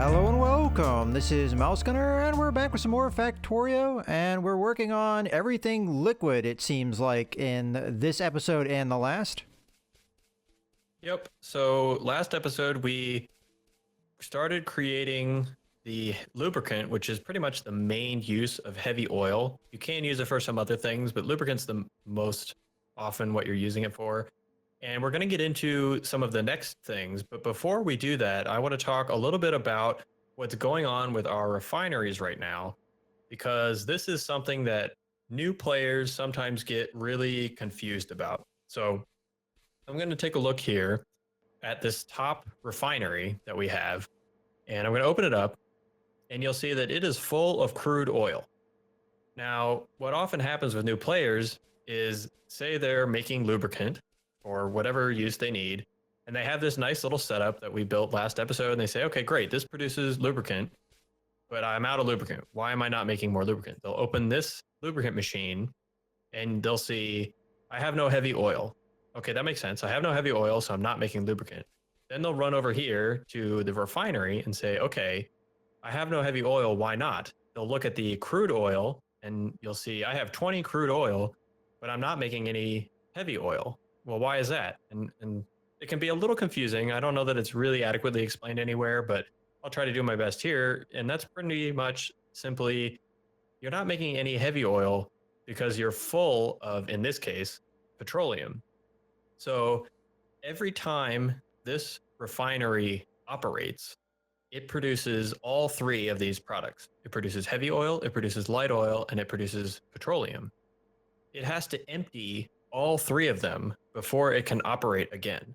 Hello and welcome. This is Mouse Gunner, and we're back with some more Factorio, and we're working on everything liquid, it seems like, in this episode and the last. Yep. So last episode, we started creating the lubricant, which is pretty much the main use of heavy oil. You can use it for some other things, but lubricant's the most often what you're using it for. And we're going to get into some of the next things. But before we do that, I want to talk a little bit about what's going on with our refineries right now, because this is something that new players sometimes get really confused about. So I'm going to take a look here at this top refinery that we have, and I'm going to open it up, and you'll see that it is full of crude oil. Now, what often happens with new players is, say they're making lubricant or whatever use they need, and they have this nice little setup that we built last episode, and they say, okay, great, this produces lubricant, but I'm out of lubricant. Why am I not making more lubricant? They'll open this lubricant machine, and they'll see, I have no heavy oil. Okay, that makes sense. I have no heavy oil, so I'm not making lubricant. Then they'll run over here to the refinery and say, okay, I have no heavy oil. Why not? They'll look at the crude oil, and you'll see I have 20 crude oil, but I'm not making any heavy oil. Well, why is that? And it can be a little confusing. I don't know that it's really adequately explained anywhere, but I'll try to do my best here. And that's pretty much simply, you're not making any heavy oil because you're full of, in this case, petroleum. So every time this refinery operates, it produces all three of these products. It produces heavy oil, it produces light oil, and it produces petroleum. It has to empty all three of them before it can operate again.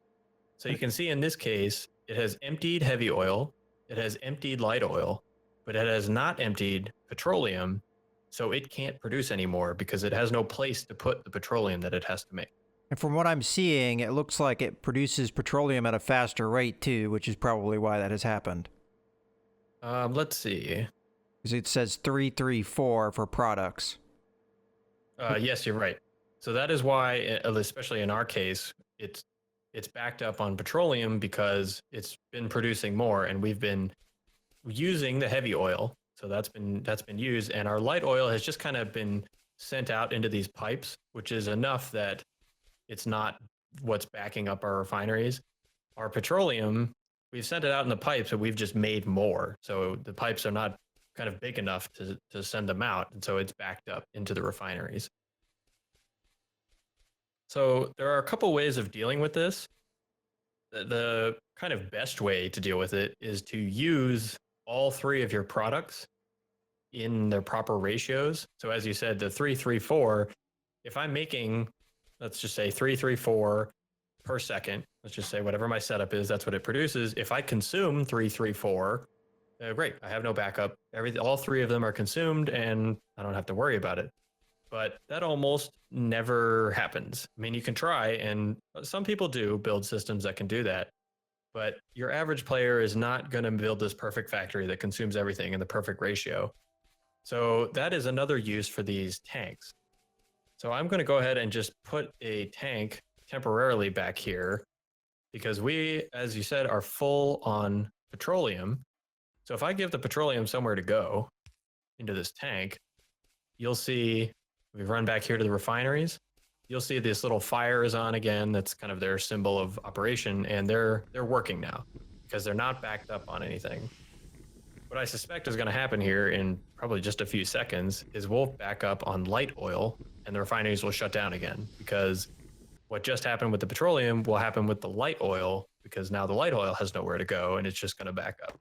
So you can see in this case, it has emptied heavy oil, it has emptied light oil, but it has not emptied petroleum. So it can't produce anymore because it has no place to put the petroleum that it has to make. And from what I'm seeing, it looks like it produces petroleum at a faster rate too, which is probably why that has happened. Let's see. Because it says 334 for products. Yes, you're right. So that is why, especially in our case, it's backed up on petroleum because it's been producing more, and we've been using the heavy oil. So that's been used, and our light oil has just kind of been sent out into these pipes, which is enough that it's not what's backing up our refineries. Our petroleum, we've sent it out in the pipes, but we've just made more. So the pipes are not kind of big enough to send them out, and so it's backed up into the refineries. So there are a couple ways of dealing with this. The kind of best way to deal with it is to use all three of your products in their proper ratios. So as you said, the 334, if I'm making, let's just say 334 per second, let's just say whatever my setup is, that's what it produces. If I consume 334, great, I have no backup. All three of them are consumed and I don't have to worry about it. But that almost never happens. I mean, you can try, and some people do build systems that can do that. But your average player is not going to build this perfect factory that consumes everything in the perfect ratio. So that is another use for these tanks. So I'm going to go ahead and just put a tank temporarily back here because we, as you said, are full on petroleum. So if I give the petroleum somewhere to go into this tank, you'll see we run back here to the refineries. You'll see this little fire is on again. That's kind of their symbol of operation, and they're working now because they're not backed up on anything. What I suspect is going to happen here in probably just a few seconds is we'll back up on light oil, and the refineries will shut down again because what just happened with the petroleum will happen with the light oil because now the light oil has nowhere to go, and it's just going to back up.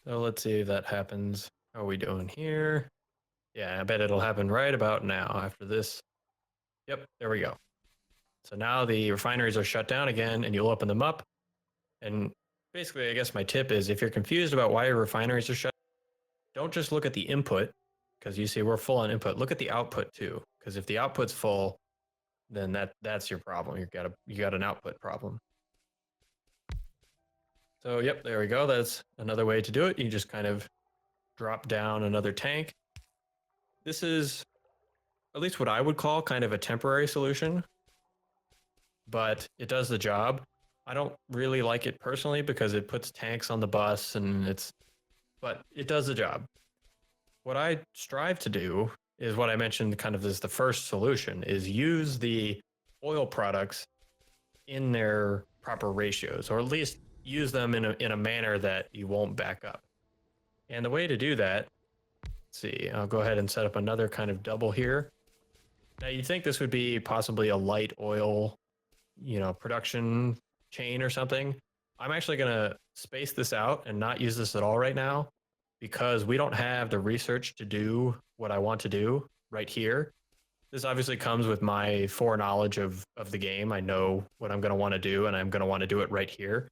So let's see if that happens. How are we doing here? Yeah, I bet it'll happen right about now after this. Yep, there we go. So now the refineries are shut down again, and you'll open them up. And basically, I guess my tip is if you're confused about why your refineries are shut, don't just look at the input, because you see we're full on input. Look at the output too, because if the output's full, then that's your problem. You got an output problem. So yep, there we go. That's another way to do it. You just kind of drop down another tank. This is at least what I would call kind of a temporary solution, but it does the job. I don't really like it personally because it puts tanks on the bus but it does the job. What I strive to do is what I mentioned kind of as the first solution is use the oil products in their proper ratios, or at least use them in a manner that you won't back up. And the way to do that, let's see, I'll go ahead and set up another kind of double here. Now you'd think this would be possibly a light oil, production chain or something. I'm actually going to space this out and not use this at all right now because we don't have the research to do what I want to do right here. This obviously comes with my foreknowledge of the game. I know what I'm going to want to do, and I'm going to want to do it right here.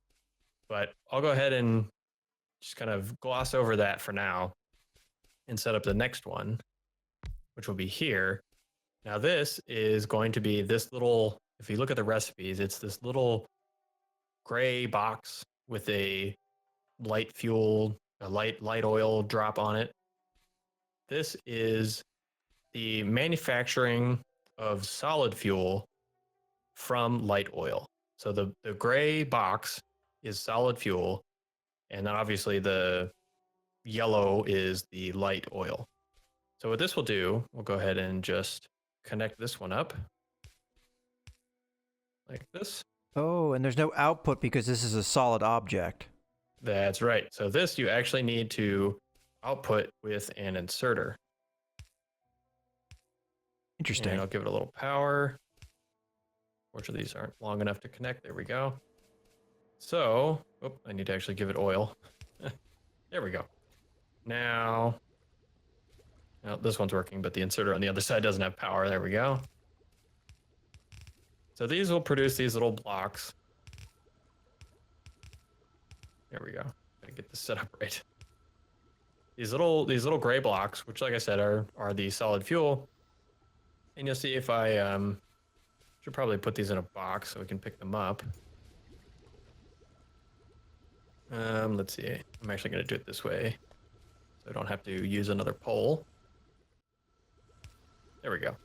But I'll go ahead and just kind of gloss over that for now and set up the next one, which will be here. Now this is going to be this little, if you look at the recipes, it's this little gray box with a light fuel, a light oil drop on it. This is the manufacturing of solid fuel from light oil. So the gray box is solid fuel, and then obviously the yellow is the light oil. So what this will do, we'll go ahead and just connect this one up like this. Oh, and there's no output because this is a solid object. That's right. So this you actually need to output with an inserter. Interesting. And I'll give it a little power. Fortunately, these aren't long enough to connect. There we go. So, I need to actually give it oil. There we go. Now, this one's working, but the inserter on the other side doesn't have power. There we go. So these will produce these little blocks. There we go. Gotta get this set up right. These little gray blocks, which like I said are the solid fuel. And you'll see if I should probably put these in a box so we can pick them up. Let's see. I'm actually going to do it this way so I don't have to use another pole. There we go.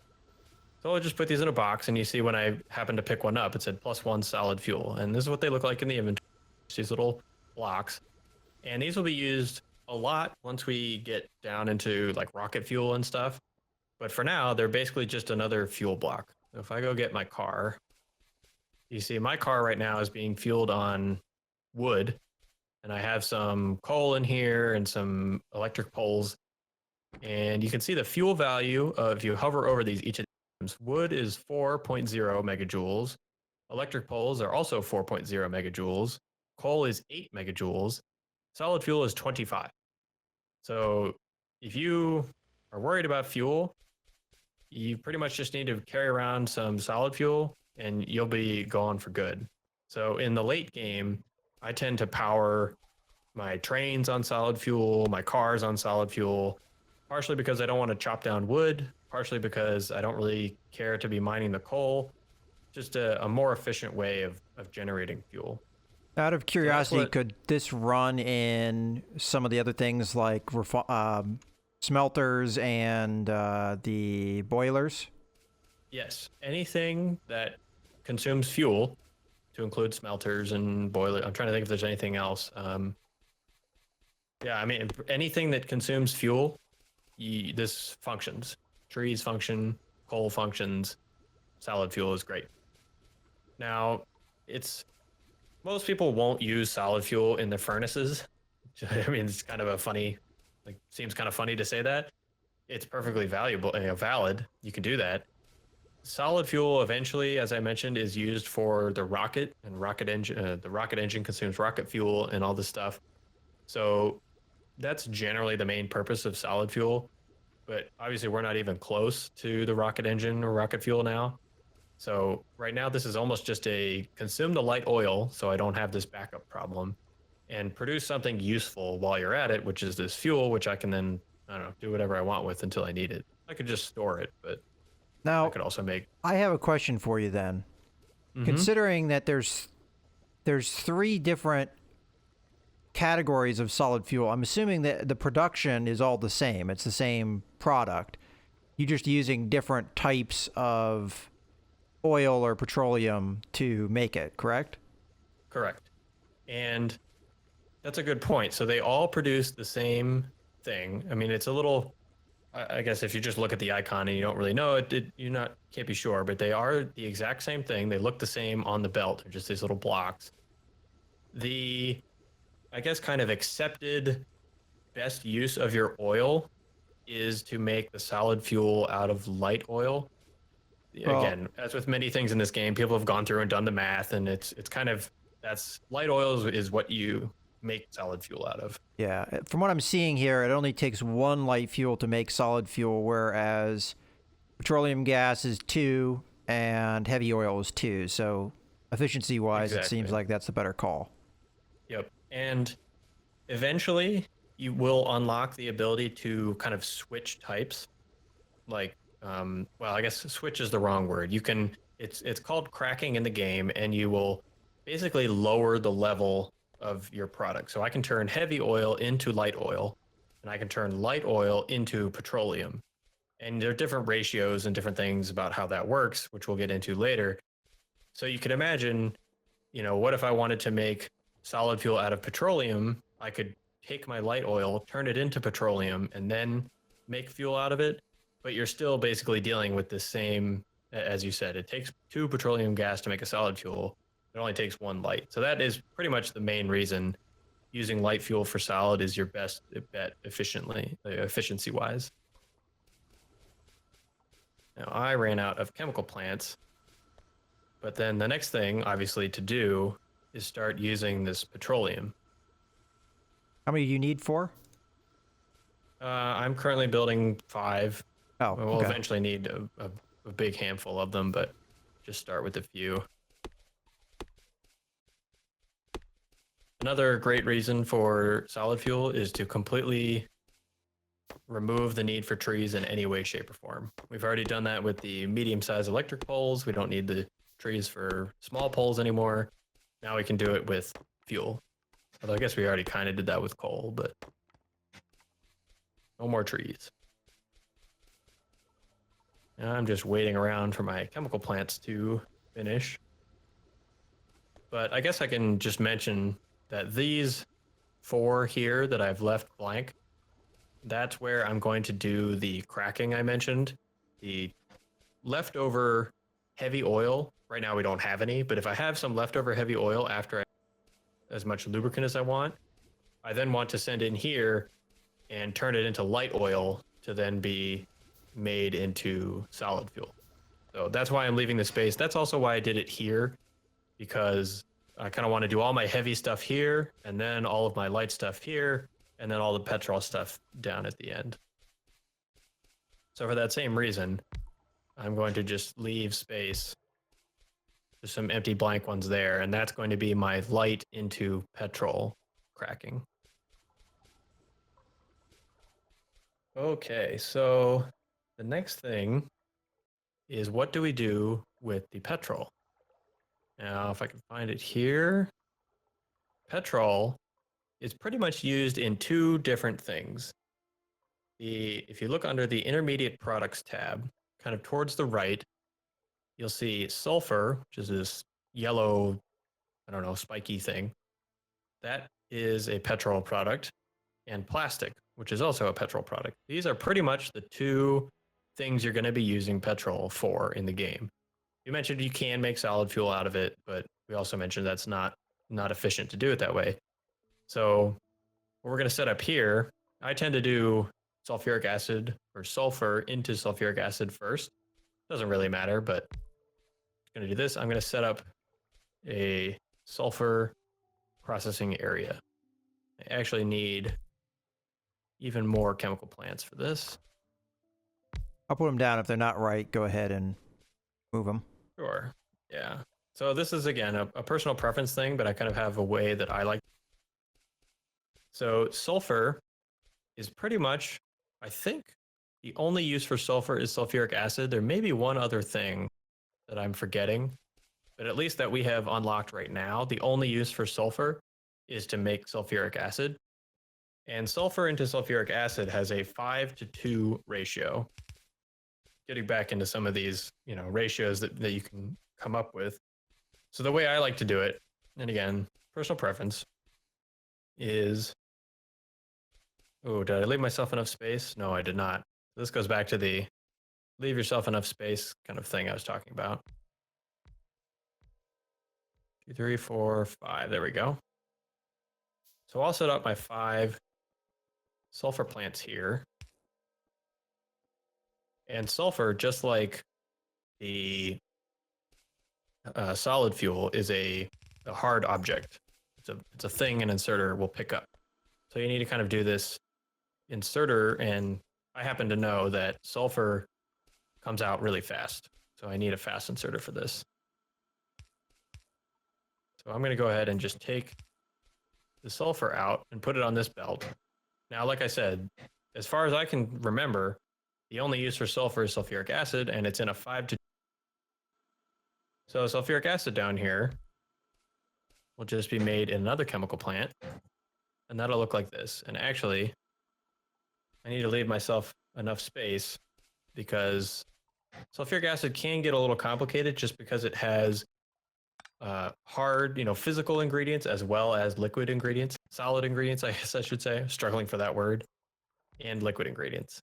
So I'll just put these in a box, and you see when I happen to pick one up, it said +1 solid fuel. And this is what they look like in the inventory. These little blocks. And these will be used a lot once we get down into like rocket fuel and stuff. But for now, they're basically just another fuel block. So if I go get my car, you see my car right now is being fueled on wood. And I have some coal in here and some electric poles. And you can see the fuel value if you hover over each of these. Wood is 4.0 megajoules. Electric poles are also 4.0 megajoules. Coal is 8 megajoules. Solid fuel is 25. So if you are worried about fuel, you pretty much just need to carry around some solid fuel and you'll be gone for good. So in the late game, I tend to power my trains on solid fuel, my cars on solid fuel, partially because I don't want to chop down wood, partially because I don't really care to be mining the coal. Just a more efficient way of generating fuel. Out of curiosity, could this run in some of the other things like smelters and the boilers? Yes, anything that consumes fuel, to include smelters and boilers. I'm trying to think if there's anything else. Yeah, I mean, anything that consumes fuel, this functions. Trees function, coal functions, solid fuel is great. Now, most people won't use solid fuel in their furnaces. I mean, it's kind of seems kind of funny to say that. It's perfectly valid. You can do that. Solid fuel eventually, as I mentioned, is used for the rocket and rocket engine. The rocket engine consumes rocket fuel and all this stuff. So that's generally the main purpose of solid fuel. But obviously, we're not even close to the rocket engine or rocket fuel now. So right now, this is almost just consume the light oil so I don't have this backup problem, and produce something useful while you're at it, which is this fuel, which I can then, do whatever I want with until I need it. I could just store it, but now I could also make... I have a question for you then. Mm-hmm. Considering that there's 3 different categories of solid fuel, I'm assuming that the production is all the same. It's the same product. You're just using different types of oil or petroleum to make it, correct? Correct. And that's a good point. So they all produce the same thing. I mean, it's a little, I guess if you just look at the icon and you don't really know it, can't be sure, but they are the exact same thing. They look the same on the belt. They're just these little blocks. The, I guess, kind of accepted best use of your oil is to make the solid fuel out of light oil. Well, Again, as with many things in this game, people have gone through and done the math, and it's kind of, that's light oil is what you make solid fuel out of. yeah. From what I'm seeing here, it only takes one light fuel to make solid fuel, whereas petroleum gas is 2 and heavy oil is 2. So efficiency-wise, it seems like that's the better call. Yep. And eventually, you will unlock the ability to kind of switch types. Like, well, I guess switch is the wrong word. You can, it's called cracking in the game, and you will basically lower the level of your product. So I can turn heavy oil into light oil, and I can turn light oil into petroleum. And there are different ratios and different things about how that works, which we'll get into later. So you could imagine, what if I wanted to make solid fuel out of petroleum? I could take my light oil, turn it into petroleum, and then make fuel out of it. But you're still basically dealing with the same, as you said, it takes 2 petroleum gas to make a solid fuel. It only takes 1 light. So that is pretty much the main reason using light fuel for solid is your best bet efficiency wise. Now I ran out of chemical plants, but then the next thing obviously to do is start using this petroleum. How many do you need for? I'm currently building 5. Oh, We'll okay. eventually need a big handful of them, but just start with a few. Another great reason for solid fuel is to completely remove the need for trees in any way, shape, or form. We've already done that with the medium-sized electric poles. We don't need the trees for small poles anymore. Now we can do it with fuel. Although I guess we already kind of did that with coal, but no more trees. Now I'm just waiting around for my chemical plants to finish. But I guess I can just mention that these 4 here that I've left blank, that's where I'm going to do the cracking I mentioned. The leftover heavy oil, right now we don't have any, but if I have some leftover heavy oil after as much lubricant as I want, I then want to send in here and turn it into light oil to then be made into solid fuel. So that's why I'm leaving the space. That's also why I did it here, because I kind of want to do all my heavy stuff here, and then all of my light stuff here, and then all the petrol stuff down at the end. So for that same reason, I'm going to just leave space. There's some empty blank ones there, and that's going to be my light into petrol cracking. Okay, so the next thing is, what do we do with the petrol? Now, if I can find it here, petrol is pretty much used in 2 different things. If you look under the intermediate products tab, kind of towards the right, you'll see sulfur, which is this yellow, I don't know, spiky thing. That is a petrol product, and plastic, which is also a petrol product. These are pretty much the 2 things you're going to be using petrol for in the game. You mentioned you can make solid fuel out of it, but we also mentioned that's not efficient to do it that way. So what we're going to set up here, I tend to do sulfuric acid or sulfur into sulfuric acid first. Doesn't really matter, but I'm going to do this. I'm going to set up a sulfur processing area. I actually need even more chemical plants for this. I'll put them down. If they're not right, go ahead and move them. Sure. Yeah. So this is, again, a personal preference thing, but I kind of have a way that I like. So sulfur is pretty much, I think, the only use for sulfur is sulfuric acid. There may be one other thing that I'm forgetting, but at least that we have unlocked right now, the only use for sulfur is to make sulfuric acid. And sulfur into sulfuric acid has a 5:2 ratio. Getting back into some of these, ratios that you can come up with. So the way I like to do it and again, personal preference is, oh, did I leave myself enough space? No, I did not. This goes back to the leave yourself enough space kind of thing I was talking about. 2, 3, 4, 5. There we go. So I'll set up my 5 sulfur plants here. And sulfur, just like the solid fuel, is a hard object. It's a thing an inserter will pick up. So you need to kind of do this inserter, and I happen to know that sulfur comes out really fast. So I need a fast inserter for this. So I'm going to go ahead and just take the sulfur out and put it on this belt. Now, like I said, as far as I can remember, the only use for sulfur is sulfuric acid, and it's in a 5 to. So sulfuric acid down here will just be made in another chemical plant, and that'll look like this. And actually, I need to leave myself enough space because sulfuric acid can get a little complicated just because it has hard, physical ingredients as well as liquid ingredients, solid ingredients, I guess I should say. Struggling for that word, and liquid ingredients.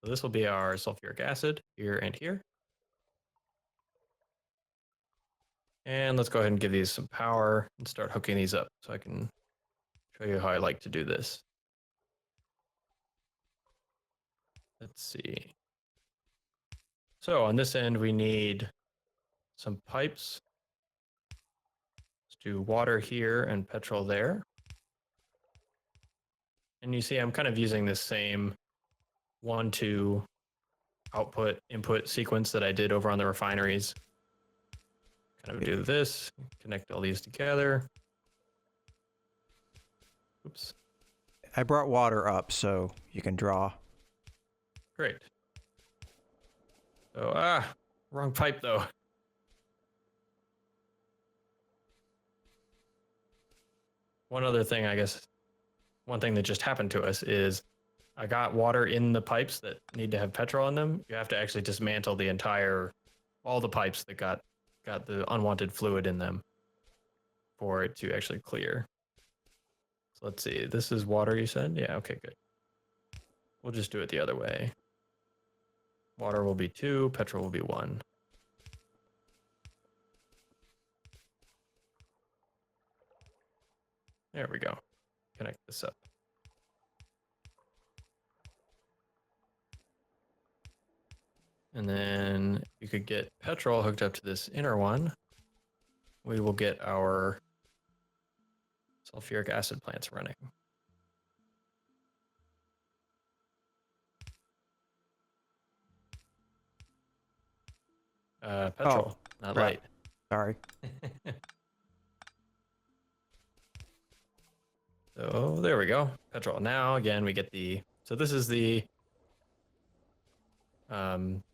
So this will be our sulfuric acid here and here. And let's go ahead and give these some power and start hooking these up so I can show you how I like to do this. Let's see. So on this end, we need some pipes. Let's do water here and petrol there. And you see I'm kind of using this same 1-2 output input sequence that I did over on the refineries. Kind of do this, connect all these together. Oops. I brought water up so you can draw. Great. So, wrong pipe though. One other thing, I guess, one thing that just happened to us is I got water in the pipes that need to have petrol in them. You have to actually dismantle all the pipes that got the unwanted fluid in them for it to actually clear. So let's see, this is water you said? Yeah, okay, good. We'll just do it the other way. Water will be 2, petrol will be 1. There we go. Connect this up. And then you could get petrol hooked up to this inner one. We will get our sulfuric acid plants running. Petrol, not crap. light. Sorry. So there we go. Petrol. Now again, we get so this is the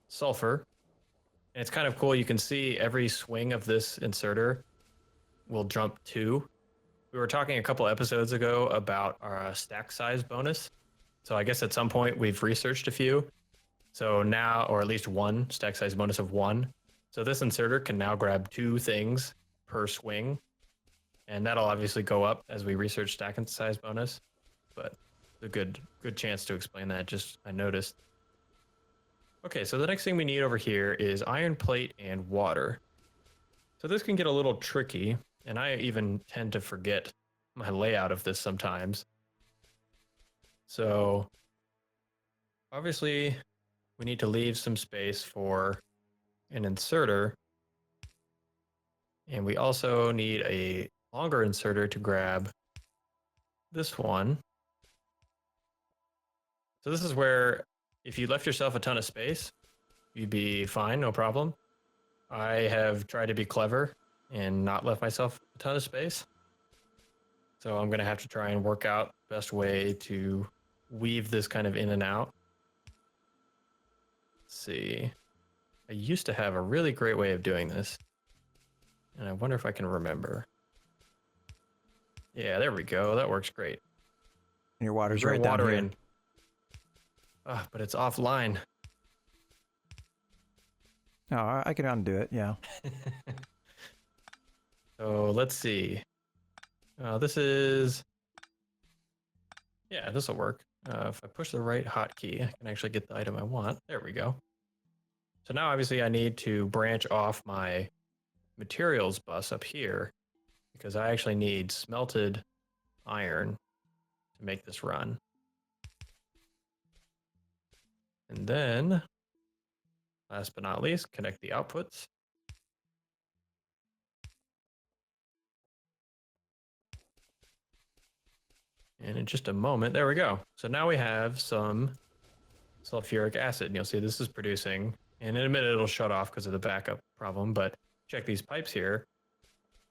sulfur. And it's kind of cool. You can see every swing of this inserter will jump 2. We were talking a couple episodes ago about our stack size bonus. So I guess at some point we've researched a few. So now, or at least 1 stack size bonus of 1. So this inserter can now grab 2 things per swing. And that'll obviously go up as we research stack and size bonus. But a good chance to explain that, just I noticed. Okay, so the next thing we need over here is iron plate and water. So this can get a little tricky, and I even tend to forget my layout of this sometimes. So obviously we need to leave some space for an inserter. And we also need a longer inserter to grab this one. So this is where if you left yourself a ton of space, you'd be fine, no problem. I have tried to be clever and not left myself a ton of space. So I'm going to have to try and work out the best way to weave this kind of in and out. Let's see. I used to have a really great way of doing this, and I wonder if I can remember. Yeah, there we go. That works great. And your water's Bring right down water here. in. But it's offline. No, I can undo it. Yeah. So let's see. This is, yeah, this will work. If I push the right hotkey, I can actually get the item I want. There we go. So now obviously I need to branch off my materials bus up here because I actually need smelted iron to make this run. And then, last but not least, connect the outputs. And in just a moment, there we go. So now we have some sulfuric acid. And you'll see this is producing, and in a minute it'll shut off because of the backup problem, but check these pipes here.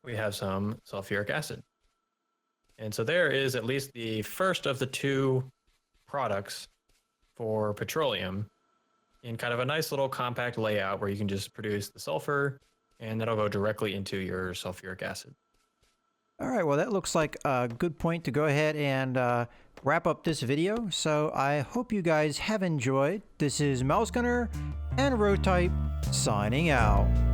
We have some sulfuric acid. And so there is at least the first of the two products for petroleum in kind of a nice little compact layout where you can just produce the sulfur and that'll go directly into your sulfuric acid. All right, well, that looks like a good point to go ahead and wrap up this video. So I hope you guys have enjoyed. This is Mouse Gunner and Rotype signing out.